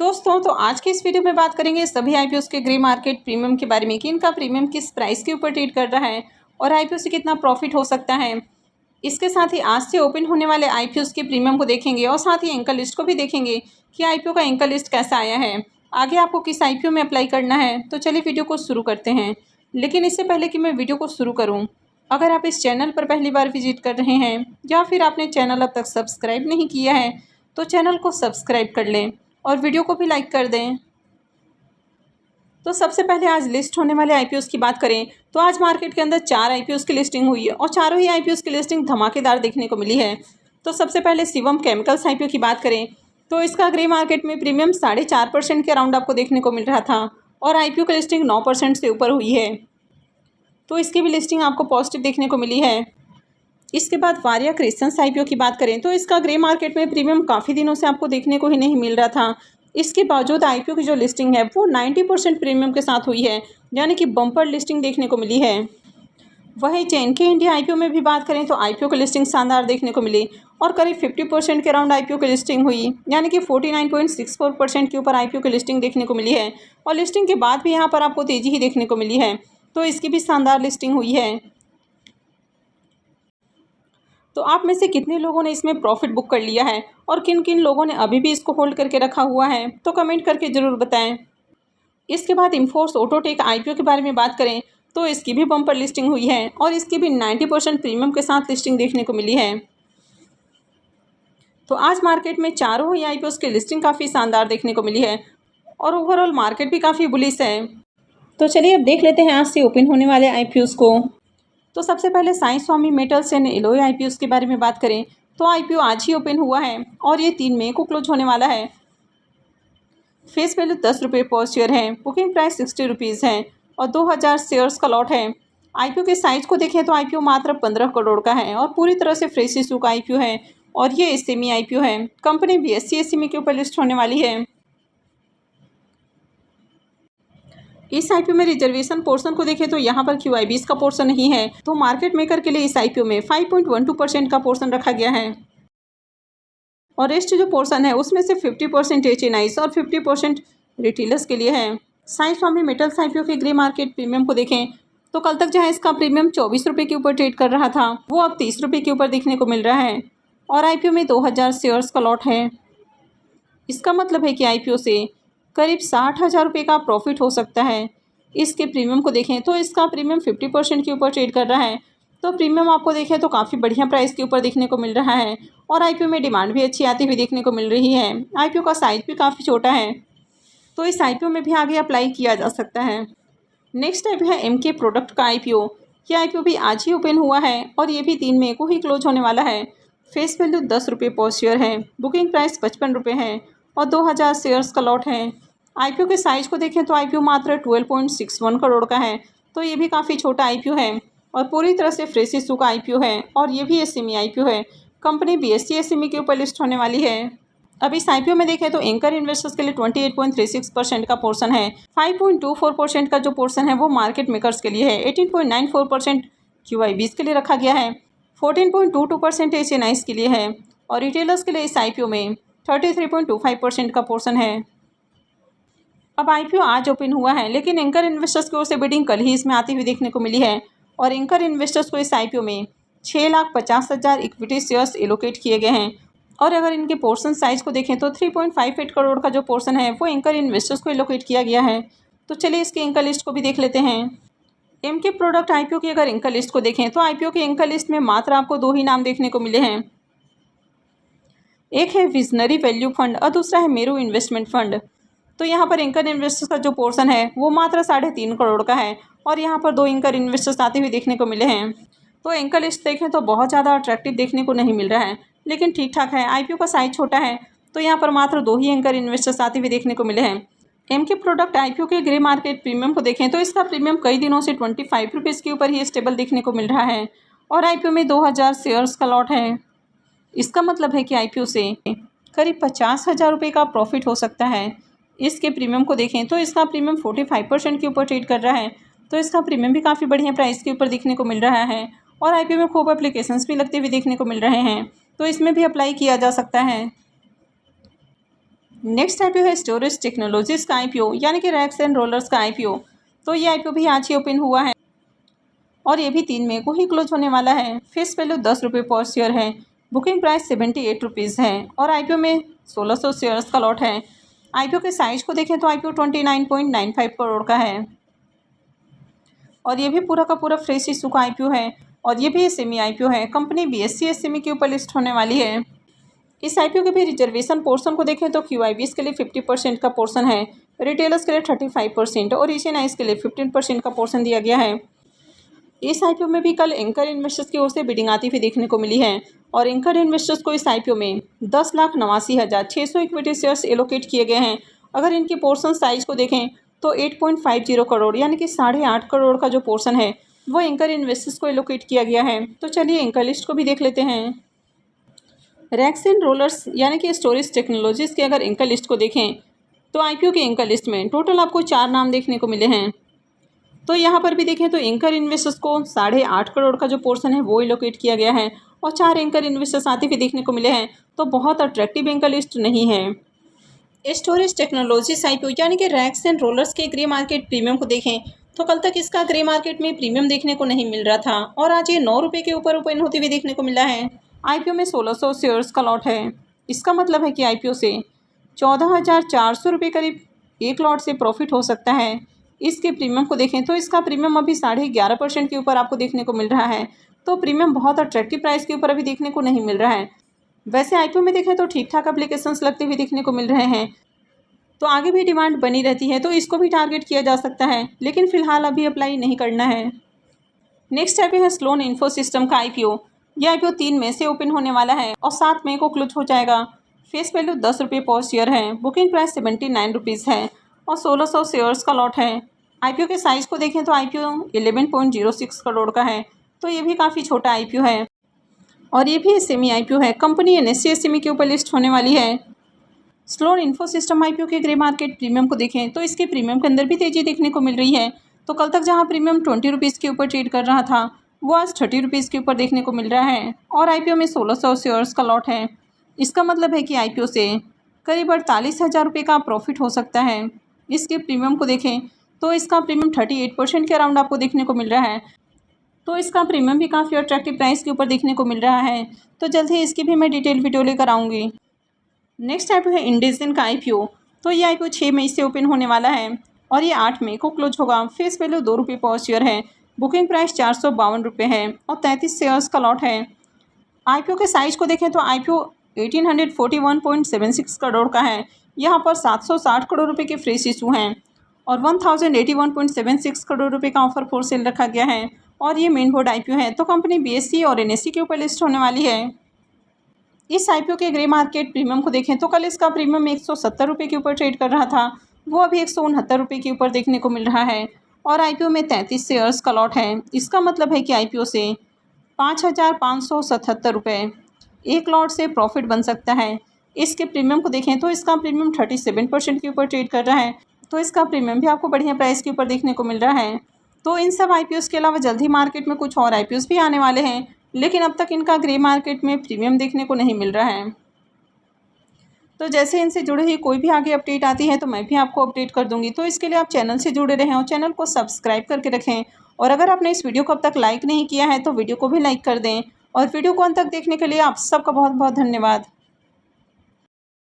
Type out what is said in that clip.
दोस्तों तो आज के इस वीडियो में बात करेंगे सभी आईपीओ के ग्रे मार्केट प्रीमियम के बारे में कि इनका प्रीमियम किस प्राइस के ऊपर ट्रेड कर रहा है और आईपीओ से कितना प्रॉफिट हो सकता है। इसके साथ ही आज से ओपन होने वाले आईपीओ के प्रीमियम को देखेंगे और साथ ही एंकर लिस्ट को भी देखेंगे कि आईपीओ का एंकर लिस्ट कैसा आया है, आगे आपको किस आईपीओ में अप्लाई करना है। तो चलिए वीडियो को शुरू करते हैं। लेकिन इससे पहले कि मैं वीडियो को शुरू करूँ, अगर आप इस चैनल पर पहली बार विजिट कर रहे हैं या फिर आपने चैनल अब तक सब्सक्राइब नहीं किया है तो चैनल को सब्सक्राइब कर लें और वीडियो को भी लाइक कर दें। तो सबसे पहले आज लिस्ट होने वाले आईपीओ की बात करें तो आज मार्केट के अंदर 4 आईपीओ की लिस्टिंग हुई है और चारों ही आईपीओ की लिस्टिंग धमाकेदार देखने को मिली है। तो सबसे पहले शिवम केमिकल्स आईपीओ की बात करें तो इसका ग्रे मार्केट में प्रीमियम 4.5% के अराउंड आपको देखने को मिल रहा था और आईपीओ की लिस्टिंग 9% से ऊपर हुई है, तो इसकी भी लिस्टिंग आपको पॉजिटिव देखने को मिली है। इसके बाद वारिया क्रिस्टन्स आईपीओ की बात करें तो इसका ग्रे मार्केट में प्रीमियम काफ़ी दिनों से आपको देखने को ही नहीं मिल रहा था। इसके बावजूद आईपीओ की जो लिस्टिंग है वो 90% प्रीमियम के साथ हुई है, यानी कि बम्पर लिस्टिंग देखने को मिली है। वहीं जेएनके इंडिया आईपीओ में भी बात करें तो आईपीओ की लिस्टिंग शानदार देखने को मिली और करीब 50% के अराउंड आईपीओ की लिस्टिंग हुई, यानी कि 49.64% के ऊपर आईपीओ की लिस्टिंग देखने को मिली है और लिस्टिंग के बाद भी यहाँ पर आपको तेज़ी ही देखने को मिली है, तो इसकी भी शानदार लिस्टिंग हुई है। तो आप में से कितने लोगों ने इसमें प्रॉफिट बुक कर लिया है और किन किन लोगों ने अभी भी इसको होल्ड करके रखा हुआ है, तो कमेंट करके ज़रूर बताएं। इसके बाद इन्फोर्स ऑटोटेक आईपीओ के बारे में बात करें तो इसकी भी बम्पर लिस्टिंग हुई है और इसकी भी 90% प्रीमियम के साथ लिस्टिंग देखने को मिली है। तो आज मार्केट में चारों ही आईपीओ की लिस्टिंग काफ़ी शानदार देखने को मिली है और ओवरऑल मार्केट भी काफ़ी बुलिश है। तो चलिए अब देख लेते हैं आज से ओपन होने वाले आईपीओ को। तो सबसे पहले साई स्वामी मेटल्स एंड एलॉय आईपीओ के बारे में बात करें तो आईपीओ आज ही ओपन हुआ है और ये 3 मई को क्लोज होने वाला है। फेस वैल्यू 10 रुपये पर शेयर है, बुकिंग प्राइस 60 रुपीज़ है और 2000 शेयर्स का लॉट है। आईपीओ के साइज को देखें तो आईपीओ मात्र 15 करोड़ का है और पूरी तरह से फ्रेश इशू का आईपीओ है और ये एसएमई आईपीओ है। कंपनी बीएसई एसएमई के ऊपर लिस्ट होने वाली है। इस आईपीओ में रिजर्वेशन पोर्शन को देखें तो यहाँ पर QIBs का पोर्शन नहीं है, तो मार्केट मेकर के लिए इस आईपीओ में 5.12% का पोर्शन रखा गया है और रेस्ट जो पोर्शन है उसमें से 50% HNIs और 50% रिटेलर्स के लिए है। साई स्वामी मेटल्स आईपीओ के ग्रे मार्केट प्रीमियम को देखें तो कल तक जहाँ इसका प्रीमियम 24 रुपये के ऊपर ट्रेड कर रहा था वो अब 30 रुपये के ऊपर देखने को मिल रहा है और आईपीओ में 2000 शेयर्स का लॉट है। इसका मतलब है कि आईपीओ से करीब 60,000 रुपये का प्रॉफिट हो सकता है। इसके प्रीमियम को देखें तो इसका प्रीमियम 50% के ऊपर ट्रेड कर रहा है, तो प्रीमियम आपको देखें तो काफ़ी बढ़िया प्राइस के ऊपर देखने को मिल रहा है और आईपीओ में डिमांड भी अच्छी आती हुई देखने को मिल रही है। आईपीओ का साइज भी काफ़ी छोटा है, तो इस आईपीओ में भी आगे अप्लाई किया जा सकता है। नेक्स्ट आईपीओ है एमके प्रोडक्ट का आईपीओ। ये आईपीओ भी आज ही ओपन हुआ है और ये भी 3 मई को ही क्लोज होने वाला है। फेस वैल्यू 10 रुपये पर शेयर है, बुकिंग प्राइस 55 रुपये है और 2000 शेयर्स का लॉट है। आईपीओ के साइज को देखें तो आईपीओ मात्र 12.61 करोड़ का है, तो ये भी काफ़ी छोटा आईपीओ है और पूरी तरह से फ्रेश इशू का आईपीओ है और ये भी एसएमई आईपीओ है। कंपनी बीएसई एसएमई के ऊपर लिस्ट होने वाली है। अब इस आईपीओ में देखें तो एंकर इन्वेस्टर्स के लिए 28.36% का पोर्शन है, 5.24% का जो पोर्शन है वो मार्केट मेकर्स के लिए है, 18.94% QIBs के लिए रखा गया है, 14.22% HNIs के लिए है और रिटेलर्स के लिए इस आईपीओ में 33.25% का पोर्शन है। अब आईपीओ आज ओपन हुआ है लेकिन एंकर इन्वेस्टर्स की ओर से बिडिंग कल ही इसमें आती हुई देखने को मिली है और एंकर इन्वेस्टर्स को इस आईपीओ में 6,50,000 इक्विटी शेयर्स एलोकेट किए गए हैं और अगर इनके पोर्शन साइज को देखें तो 3.58 करोड़ का जो पोर्शन है वो एंकर इन्वेस्टर्स को एलोकेट किया गया है। तो चलिए इसके एंकर लिस्ट को भी देख लेते हैं। एमके प्रोडक्ट आईपीओ की अगर एंकर लिस्ट को देखें तो आईपीओ के एंकर लिस्ट में मात्र आपको 2 ही नाम देखने को मिले हैं, एक है विजनरी वैल्यू फंड और दूसरा है मेरू इन्वेस्टमेंट फंड। तो यहाँ पर एंकर इन्वेस्टर्स का जो पोर्शन है वो मात्र 3.5 करोड़ का है और यहाँ पर 2 एंकर इन्वेस्टर्स आते हुए देखने को मिले हैं। तो एंकर लिस्ट देखें तो बहुत ज़्यादा अट्रैक्टिव देखने को नहीं मिल रहा है, लेकिन ठीक ठाक है। आईपीओ का साइज छोटा है, तो यहाँ पर मात्र 2 ही एंकर इन्वेस्टर्स आते हुए देखने को मिले हैं। एमके प्रोडक्ट आईपीओ के ग्रे मार्केट प्रीमियम को देखें तो इसका प्रीमियम कई दिनों से 25 रुपीज़ के ऊपर ही स्टेबल देखने को मिल रहा है और आईपीओ में 2000 शेयर्स का लॉट है। इसका मतलब है कि आईपीओ से करीब 50,000 रुपये का प्रॉफिट हो सकता है। इसके प्रीमियम को देखें तो इसका प्रीमियम 45% के ऊपर ट्रेड कर रहा है, तो इसका प्रीमियम भी काफ़ी बढ़िया प्राइस के ऊपर देखने को मिल रहा है और आईपीओ में खूब एप्लीकेशंस भी लगते हुए देखने को मिल रहे हैं, तो इसमें भी अप्लाई किया जा सकता है। नेक्स्ट आईपीओ है स्टोरेज टेक्नोलॉजीज का आईपीओ यानी कि रैक्स एंड रोलर्स का आईपीओ। तो ये आईपीओ भी आज ही ओपन हुआ है और ये भी 3 मई को ही क्लोज होने वाला है। फेस वैल्यू 10 रुपये पर शेयर है। बुकिंग प्राइस 78 रुपीज़ है और आईपीओ में 1600 शेयर्स का लॉट है। आईपीओ के साइज को देखें तो आईपीओ 29.95 करोड़ का है और ये भी पूरा का पूरा फ्रेश इशू का आईपीओ है और ये भी एसएमई आईपीओ है। कंपनी बीएसई एसएमई के ऊपर लिस्ट होने वाली है। इस आईपीओ के भी रिजर्वेशन पोर्शन को देखें तो क्यूआईबीज के लिए 50% का पोर्शन है, रिटेलर्स के लिए 35% और एशियन आइज के लिए 15% का पोर्शन दिया गया है। इस आईपीओ में भी कल एंकर इन्वेस्टर्स की ओर से बिडिंग आती हुई देखने को मिली है और एंकर इन्वेस्टर्स को इस आईपीओ में 10,89,600 इक्विटी शेयर्स एलोकेट किए गए हैं। अगर इनकी पोर्शन साइज को देखें तो 8.50 करोड़ यानी कि 8.5 करोड़ का जो पोर्शन है वो एंकर इन्वेस्टर्स को एलोकेट किया गया है। तो चलिए एंकर लिस्ट को भी देख लेते हैं। रैक्स एंड रोलर्स यानी कि स्टोरेज टेक्नोलॉजीज के अगर एंकर लिस्ट को देखें तो आईपीओ के एंकर लिस्ट में टोटल आपको 4 नाम देखने को मिले हैं। तो यहाँ पर भी देखें तो एंकर इन्वेस्टर्स को 8.5 करोड़ का जो पोर्शन है वो एलोकेट किया गया है और 4 एंकर इन्वेस्टर्स आते हुए देखने को मिले हैं। तो बहुत अट्रैक्टिव एंकर लिस्ट नहीं है। स्टोरेज टेक्नोलॉजीज आईपीओ यानी कि रैक्स एंड रोलर्स के ग्रे मार्केट प्रीमियम को देखें तो कल तक इसका ग्रे मार्केट में प्रीमियम देखने को नहीं मिल रहा था और आज ये 9 रुपये के ऊपर ओपन होते हुए देखने को मिला है। आईपीओ में 1600 शेयर्स का लॉट है। इसका मतलब है कि आईपीओ से 14,400 रुपये करीब एक लॉट से प्रॉफिट हो सकता है। इसके प्रीमियम को देखें तो इसका प्रीमियम अभी 11.5% के ऊपर आपको देखने को मिल रहा है। तो प्रीमियम बहुत अट्रैक्टिव प्राइस के ऊपर अभी देखने को नहीं मिल रहा है। वैसे आईपीओ में देखें तो ठीक ठाक एप्लीकेशंस लगते हुए देखने को मिल रहे हैं, तो आगे भी डिमांड बनी रहती है, तो इसको भी टारगेट किया जा सकता है, लेकिन फिलहाल अभी अप्लाई नहीं करना है। नेक्स्ट आईपीओ है स्लोन इन्फो सिस्टम का आईपीओ। यह आईपीओ 3 मई से ओपन होने वाला है और 7 मई को क्लोज हो जाएगा। फेस वैल्यू 10 रुपये पर शेयर है। बुकिंग प्राइस 79 रुपीज़ है और 1600 शेयर्स का लॉट है। आईपीओ के साइज को देखें तो आईपीओ 11.06 करोड़ का है। तो ये भी काफ़ी छोटा आईपीओ है और ये भी एसएमई आईपीओ है। कंपनी एनएससी एसएमई के ऊपर लिस्ट होने वाली है। स्लोन इन्फो सिस्टम आईपीओ के ग्रे मार्केट प्रीमियम को देखें तो इसके प्रीमियम के अंदर भी तेज़ी देखने को मिल रही है। तो कल तक जहां प्रीमियम 20 रुपीज़ के ऊपर ट्रेड कर रहा था वो आज 30 रुपीज़ के ऊपर देखने को मिल रहा है और आईपीओ में 1600 शेयर्स का लॉट है। इसका मतलब है कि आईपीओ से करीब 48,000 रुपये का प्रॉफिट हो सकता है। इसके प्रीमियम को देखें तो इसका प्रीमियम 38% के अराउंड आपको देखने को मिल रहा है। तो इसका प्रीमियम भी काफ़ी अट्रैक्टिव प्राइस के ऊपर देखने को मिल रहा है। तो जल्द ही इसकी भी मैं डिटेल वीडियो लेकर आऊँगी। नेक्स्ट आईपीओ है इंडिजिन का आईपीओ। तो ये आईपीओ 6 मई से ओपन होने वाला है और ये 8 मई को क्लोज होगा। फेस वैल्यू 2 रुपये पर शेयर है। बुकिंग प्राइस 452 रुपये है और 33 शेयर्स का लॉट है। आईपीओ के साइज को देखें तो आईपीओ 1841.76 करोड़ का है। यहाँ पर 760 करोड़ रुपये के फ्रेश इशू हैं और 1081.76 करोड़ रुपये का ऑफर फॉर सेल रखा गया है और ये मेन बोर्ड आईपीओ है। तो कंपनी बीएसई और एनएससी के ऊपर लिस्ट होने वाली है। इस आईपीओ के ग्रे मार्केट प्रीमियम को देखें तो कल इसका प्रीमियम 170 रुपये के ऊपर ट्रेड कर रहा था, वो अभी 169 रुपये के ऊपर देखने को मिल रहा है और आईपीओ में 33 शेयर्स का लॉट है। इसका मतलब है कि आईपीओ से 5,577 रुपये एक लॉट से प्रॉफिट बन सकता है। इसके प्रीमियम को देखें तो इसका प्रीमियम 37% के ऊपर ट्रेड कर रहा है। तो इसका प्रीमियम भी आपको बढ़िया प्राइस के ऊपर देखने को मिल रहा है। तो इन सब आईपीओस के अलावा जल्द ही मार्केट में कुछ और आईपीओस भी आने वाले हैं, लेकिन अब तक इनका ग्रे मार्केट में प्रीमियम देखने को नहीं मिल रहा है। तो जैसे इनसे जुड़े हुई कोई भी आगे अपडेट आती है तो मैं भी आपको अपडेट कर दूंगी। तो इसके लिए आप चैनल से जुड़े रहें और चैनल को सब्सक्राइब करके रखें। और अगर आपने इस वीडियो को अब तक लाइक नहीं किया है तो वीडियो को भी लाइक कर दें और वीडियो को अंत तक देखने के लिए आप सबका बहुत बहुत धन्यवाद।